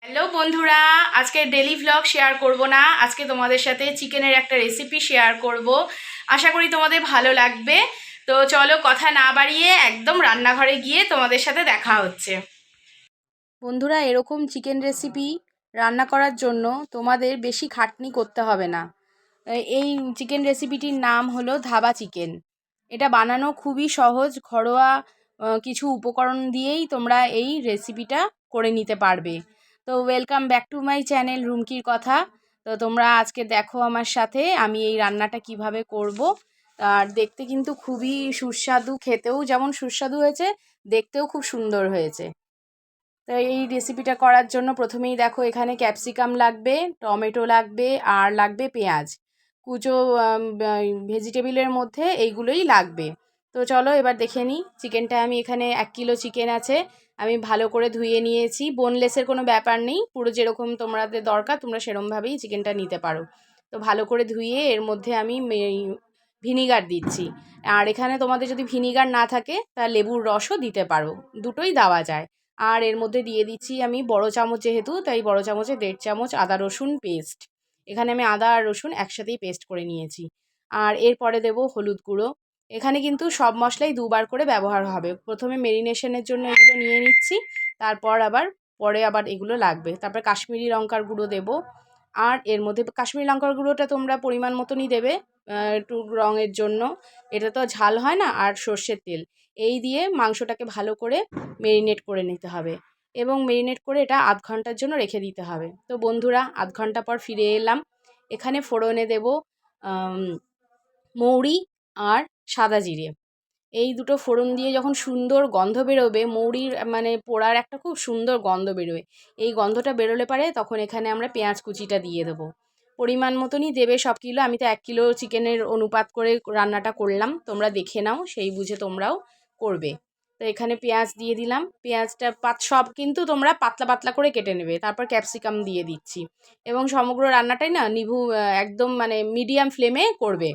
Hello বন্ধুরা, আজকে daily vlog share করব না। আজকে তোমাদের সাথে চিকেনের একটা রেসিপি শেয়ার করব। আশা করি তোমাদের ভালো লাগবে। তো চলো কথা না বাড়িয়ে একদম রান্নাঘরে গিয়ে তোমাদের সাথে দেখা হচ্ছে। বন্ধুরা, এরকম চিকেন রেসিপি রান্না করার জন্য তোমাদের বেশি খাটনি করতে হবে না। এই চিকেন রেসিপিটির নাম হলো ধাবা চিকেন। এটা বানানো খুবই সহজ, ঘরোয়া কিছু উপকরণ দিয়েই তোমরা এই রেসিপিটা করে নিতে পারবে। তো welcome back to my channel রুমকির কথা। তো তোমরা আজকে দেখো আমার সাথে আমি এই রান্নাটা কিভাবে করব। আর দেখতে কিন্তু খুবই সুস্বাদু, খেতেও যেমন সুস্বাদু হয়েছে, দেখতেও খুব সুন্দর হয়েছে। তো এই রেসিপিটা করার জন্য প্রথমেই দেখো এখানে ক্যাপসিকাম লাগবে, টমেটো লাগবে, আর লাগবে পেঁয়াজ কুচো। ভেজিটেবিলের মধ্যে এইগুলোই লাগবে। তো চলো এবার দেখে নিই। চিকেনটা আমি এখানে 1 কিলো চিকেন আছে, আমি ভালো করে ধুয়ে নিয়েছি। বোনলেসের কোনো ব্যাপার নেই, পুরো যেরকম তোমাদের দরকার তোমরা সেরমভাবেই চিকেনটা নিতে পারো। তো ভালো করে ধুয়ে এর মধ্যে আমি ভিনিগার দিচ্ছি। আর এখানে তোমাদের যদি ভিনিগার না থাকে তা লেবুর রসও দিতে পারো, দুটোই দেওয়া যায়। আর এর মধ্যে দিয়ে দিচ্ছি আমি বড় চামচ, যেহেতু তাই বড় চামচে 1.5 চামচ আদা রসুন পেস্ট। এখানে আমি আদা আর রসুন একসাথেই পেস্ট করে নিয়েছি। আর এরপরে দেব হলুদ গুঁড়ো। এখানে কিন্তু সব মশলাই দুবার করে ব্যবহার হবে। প্রথমে মেরিনেশনের জন্য এগুলো নিয়ে নিচ্ছি, তারপর পরে আবার এগুলো লাগবে। তারপর কাশ্মীরি লঙ্কার গুঁড়ো দেব। আর এর মধ্যে কাশ্মীরি লঙ্কার গুঁড়োটা তোমরা পরিমাণ মতনই দেবে, একটু রঙের জন্য। এটা তো ঝাল হয় না। আর সর্ষের তেল, এই দিয়ে মাংসটাকে ভালো করে মেরিনেট করে নিতে হবে এবং মেরিনেট করে এটা আধ ঘন্টার জন্য রেখে দিতে হবে। তো বন্ধুরা, আধ ঘন্টা পর ফিরে এলাম। এখানে ফোড়নে দেব মৌরি আর সাদা জিরে। এই দুটো ফোড়ন দিয়ে যখন সুন্দর গন্ধ বেরোবে, মৌরির মানে পোড়ার একটা খুব সুন্দর গন্ধ বেরোবে। এই গন্ধটা বেরোলে পারে তখন এখানে আমরা পেঁয়াজ কুচিটা দিয়ে দেবো। পরিমাণ মতনই দেবে সব কিলো। আমি তো 1 কিলো চিকেনের অনুপাত করে রান্নাটা করলাম, তোমরা দেখে নাও, সেই বুঝে তোমরাও করবে। তো এখানে পেঁয়াজ দিয়ে দিলাম। পেঁয়াজটা সব কিন্তু তোমরা পাতলা পাতলা করে কেটে নেবে। তারপর ক্যাপসিকাম দিয়ে দিচ্ছি এবং সমগ্র রান্নাটাই না একদম মানে মিডিয়াম ফ্লেমে করবে।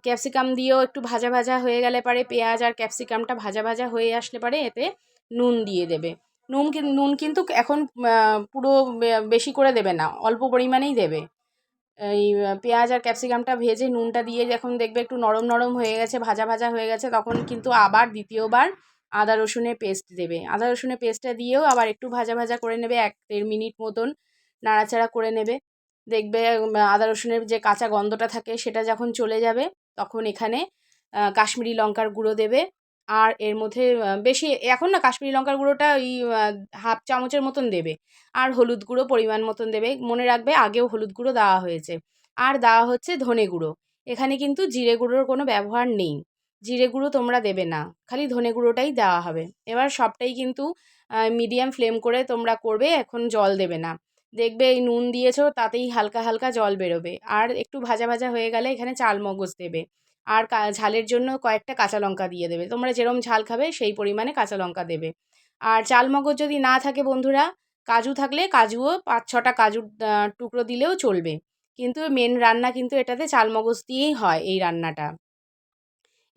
ক্যাপসিকাম দিয়েও একটু ভাজা ভাজা হয়ে গেলে পারে, পেঁয়াজ আর ক্যাপসিকামটা ভাজা ভাজা হয়ে আসলে পারে এতে নুন দিয়ে দেবে। নুন কিন্তু এখন পুরো বেশি করে দেবে না, অল্প পরিমাণেই দেবে। এই পেঁয়াজ আর ক্যাপসিকামটা ভেজে নুনটা দিয়ে যখন দেখবে একটু নরম নরম হয়ে গেছে, ভাজা ভাজা হয়ে গেছে, তখন কিন্তু আবার দ্বিতীয়বার আদা রসুনের পেস্ট দেবে। আদা রসুনের পেস্টটা দিয়েও আবার একটু ভাজা ভাজা করে নেবে, 1-1.5 মিনিট মতন নাড়াচাড়া করে নেবে। দেখবে আদা রসুনের যে কাঁচা গন্ধটা থাকে সেটা যখন চলে যাবে, তখন এখানে কাশ্মীরি লঙ্কার গুঁড়ো দেবে। আর এর মধ্যে বেশি এখন না, কাশ্মীরি লঙ্কার গুঁড়োটা ওই 1/2 চামচের মতন দেবে। আর হলুদ গুঁড়ো পরিমাণ মতন দেবে। মনে রাখবে আগেও হলুদ গুঁড়ো দেওয়া হয়েছে। আর দেওয়া হচ্ছে ধনে গুঁড়ো। এখানে কিন্তু জিরে গুঁড়োর কোনো ব্যবহার নেই। জিরে গুঁড়ো তোমরা দেবে না, খালি ধনে গুঁড়োটাই দেওয়া হবে। এবার সবটাই কিন্তু মিডিয়াম ফ্লেম করে তোমরা করবে, এখন জল দেবে না। দেখবে এই নুন দিয়েছো তাতেই হালকা হালকা জল বেরোবে। আর একটু ভাজা ভাজা হয়ে গেলে এখানে চাল মগজ দেবে। আর ঝালের জন্য কয়েকটা কাঁচা লঙ্কা দিয়ে দেবে। তোমরা যেরকম ঝাল খাবে সেই পরিমাণে কাঁচা লঙ্কা দেবে। আর চাল মগজ যদি না থাকে বন্ধুরা, কাজু থাকলে কাজুও 5-6টা কাজুর টুকরো দিলেও চলবে। কিন্তু মেন রান্না কিন্তু এটাতে চালমগজ দিয়েই হয় এই রান্নাটা।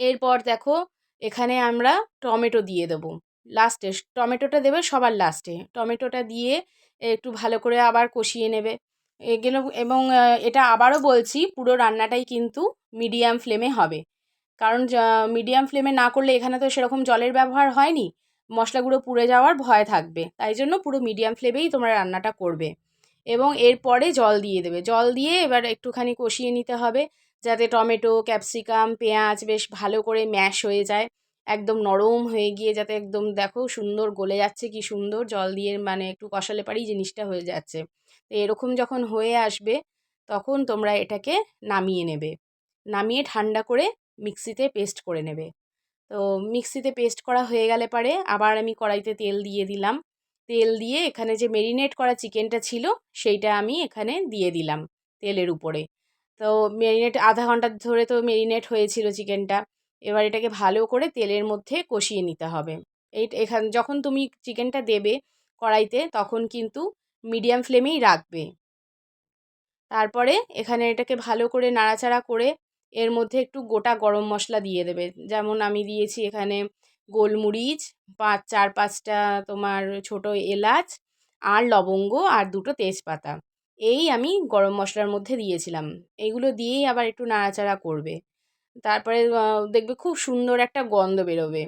এরপর দেখো এখানে আমরা টমেটো দিয়ে দেবো লাস্টে। টমেটোটা দেবে সবার লাস্টে। টমেটোটা দিয়ে একটু ভালো করে আবার কষিয়ে নেবে এগুলো। এবং এটা আবারও বলছি, পুরো রান্নাটাই কিন্তু মিডিয়াম ফ্লেমে হবে। কারণ মিডিয়াম ফ্লেমে না করলে এখানে তো সেরকম জলের ব্যবহার হয়নি, মশলাগুলো পুড়ে যাওয়ার ভয় থাকবে। তাই জন্য পুরো মিডিয়াম ফ্লেমেই তোমরা রান্নাটা করবে। এবং এরপরে জল দিয়ে দেবে। জল দিয়ে এবার একটুখানি কষিয়ে নিতে হবে, যাতে টমেটো, ক্যাপসিকাম, পেঁয়াজ বেশ ভালো করে ম্যাশ হয়ে যায়, একদম নরম হয়ে গিয়ে যাতে একদম দেখো সুন্দর গলে যাচ্ছে, কি সুন্দর জল দিয়ে মানে একটু কষালে পারেই জিনিসটা হয়ে যাচ্ছে। তো এরকম যখন হয়ে আসবে তখন তোমরা এটাকে নামিয়ে নেবে। নামিয়ে ঠান্ডা করে মিক্সিতে পেস্ট করে নেবে। তো মিক্সিতে পেস্ট করা হয়ে গেলে পারে আবার আমি কড়াইতে তেল দিয়ে দিলাম। তেল দিয়ে এখানে যে মেরিনেট করা চিকেনটা ছিল সেইটা আমি এখানে দিয়ে দিলাম তেলের উপরে। তো আধা ঘন্টা ধরে তো মেরিনেট হয়েছিল চিকেনটা। এবার এটাকে ভালো করে তেলের মধ্যে কষিয়ে নিতে হবে। যখন তুমি চিকেনটা দেবে কড়াইতে, তখন কিন্তু মিডিয়াম ফ্লেমেই রাখবে। তারপরে এখানে এটাকে ভালো করে নাড়াচাড়া করে এর মধ্যে একটু গোটা গরম মশলা দিয়ে দেবে। যেমন আমি দিয়েছি এখানে গোলমরিচ, 4-5টা তোমার ছোট এলাচ, আর লবঙ্গ আর দুটো তেজপাতা, এই আমি গরম মশলার মধ্যে দিয়েছিলাম। এইগুলো দিয়েই আবার একটু নাড়াচাড়া করবে। তারপরে দেখবে খুব সুন্দর একটা গন্ধ বেরোবে।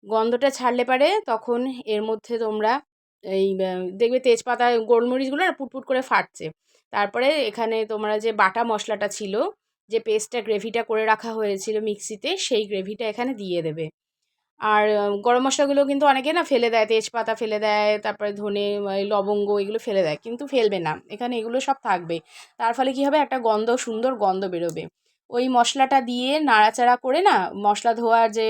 গন্ধটা ছাড়লে পারে তখন এর মধ্যে তোমরা এই দেখবে তেজপাতা গোলমরিচগুলো না পুটপুট করে ফাটছে। তারপরে এখানে তোমরা যে বাটা মশলাটা ছিল, যে পেস্টটা গ্রেভিটা করে রাখা হয়েছিল মিক্সিতে, সেই গ্রেভিটা এখানে দিয়ে দেবে। আর গরম মশলাগুলো কিন্তু অনেকে না ফেলে দেয়, তেজপাতা ফেলে দেয়, তারপরে ধনে লবঙ্গ এগুলো ফেলে দেয়, কিন্তু ফেলবে না, এখানে এগুলো সব থাকবে। তার ফলে কী হবে, একটা গন্ধ, সুন্দর গন্ধ বেরোবে। ওই মশলাটা দিয়ে নাড়াচাড়া করে না, মশলা ধোয়ার যে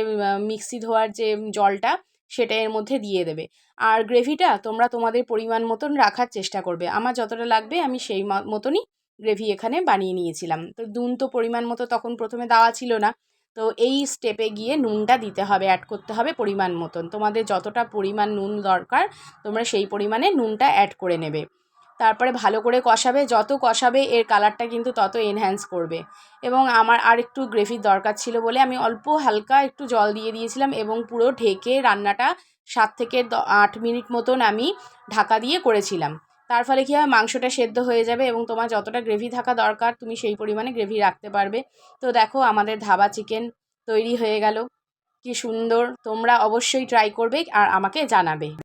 মিক্সি ধোয়ার যে জলটা, সেটা এর মধ্যে দিয়ে দেবে। আর গ্রেভিটা তোমরা তোমাদের পরিমাণ মতন রাখার চেষ্টা করবে। আমার যতটা লাগবে আমি সেই মতনই গ্রেভি এখানে বানিয়ে নিয়েছিলাম। তো নুন তো পরিমাণ মতো তখন প্রথমে দেওয়া ছিল না, তো এই স্টেপে গিয়ে নুনটা দিতে হবে, অ্যাড করতে হবে পরিমাণ মতন। তোমাদের যতটা পরিমাণ নুন দরকার তোমরা সেই পরিমাণে নুনটা অ্যাড করে নেবে। তারপরে ভালো করে কষাবে, যত কষাবে এর কালারটা কিন্তু তত এনহ্যান্স করবে। এবং আমার আর একটু গ্রেভির দরকার ছিল বলে আমি অল্প হালকা একটু জল দিয়ে দিয়েছিলাম, এবং পুরো ঢেকে রান্নাটা 7 থেকে 8 মিনিট মতন আমি ঢাকা দিয়ে করেছিলাম। তার ফলে কী হয়, মাংসটা সেদ্ধ হয়ে যাবে এবং তোমার যতটা গ্রেভি থাকা দরকার তুমি সেই পরিমাণে গ্রেভি রাখতে পারবে। তো দেখো আমাদের ধাবা চিকেন তৈরি হয়ে গেল। কি সুন্দর! তোমরা অবশ্যই ট্রাই করবে আর আমাকে জানাবে।